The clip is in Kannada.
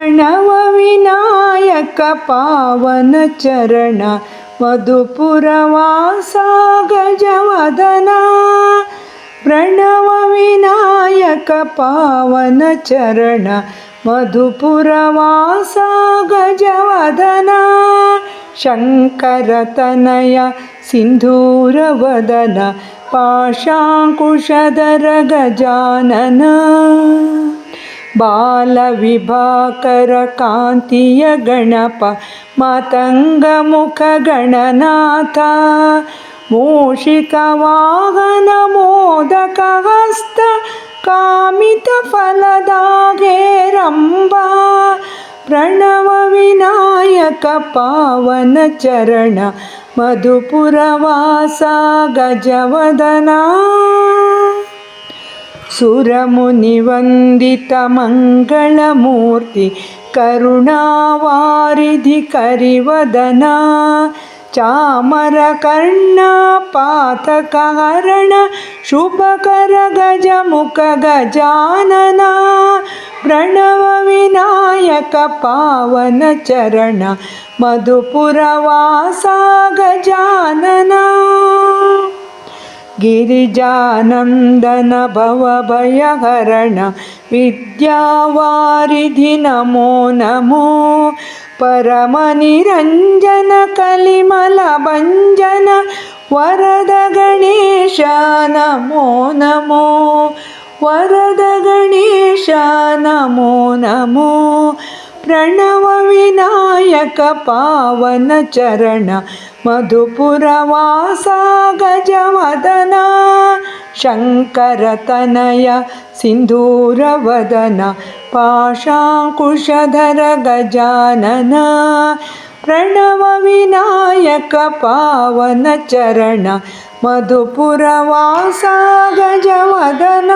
ಪ್ರಣವ ವಿನಾಯಕ ಪಾವನ ಚರಣ ಮಧುಪುರವಾಸ ಗಜವದನ. ಪ್ರಣವ ವಿನಾಯಕ ಪಾವನ ಚರಣ ಮಧುಪುರವಾಸ ಗಜವದನ. ಶಂಕರತನಯ ಸಿಂಧೂರವದನ ಪಾಶಾಂಕುಶಧರ ಗಜಾನನ. ಬಾಲವಿಭಾಕರ ಕಾಂತಿಯ ಗಣಪ ಮಾತಂಗ ಮುಖ ಗಣನಾಥ. ಮೂಷಿಕ ವಾಹನ ಮೋದಕ ಹಸ್ತ ಕಾಮಿತ ಫಲದಾಗೇರಂಬ. ಪ್ರಣವ ವಿನಾಯಕ ಪಾವನ ಚರಣ ಮಧುಪುರವಾಸ ಗಜವದನ. ಸುರಮುನಿವಂದಿತ ಮಂಗಳಮೂರ್ತಿ ಕರುಣಾವಾರಿಧಿ ಕರಿವದನ. ಚಾಮರಕರ್ಣ ಪಾತಕಹರಣ ಶುಭಕರ ಗಜಮುಖ ಗಜಾನನ. ಪ್ರಣವ ವಿನಾಯಕ ಪಾವನ ಚರಣ ಮಧುಪುರವಾಸ ಗಜಾನನ. ಗಿರಿಜಾನಂದನ ಭವಭಯಹರಣ ವಿದ್ಯಾವಾರಿಧಿ ನಮೋ ನಮೋ. ಪರಮನಿರಂಜನ ಕಲಿಮಲ ಭಂಜನ ವರದ ಗಣೇಶ ನಮೋ ನಮೋ. ವರದ ಗಣೇಶ ನಮೋ ನಮೋ. ಪ್ರಣವ ವಿನಾಯಕ ಪಾವನ ಚರಣ ಮಧುಪುರವಾಸ ಗಜವದನ. ಶಂಕರತನಯ ಸಿಂಧೂರವದನ ಪಾಶಾಂಕುಶಧರ ಗಜಾನನ. ಪ್ರಣವ ವಿನಾಯಕ ಪಾವನ ಚರಣ ಮಧುಪುರವಾಸ ಗಜವದನ.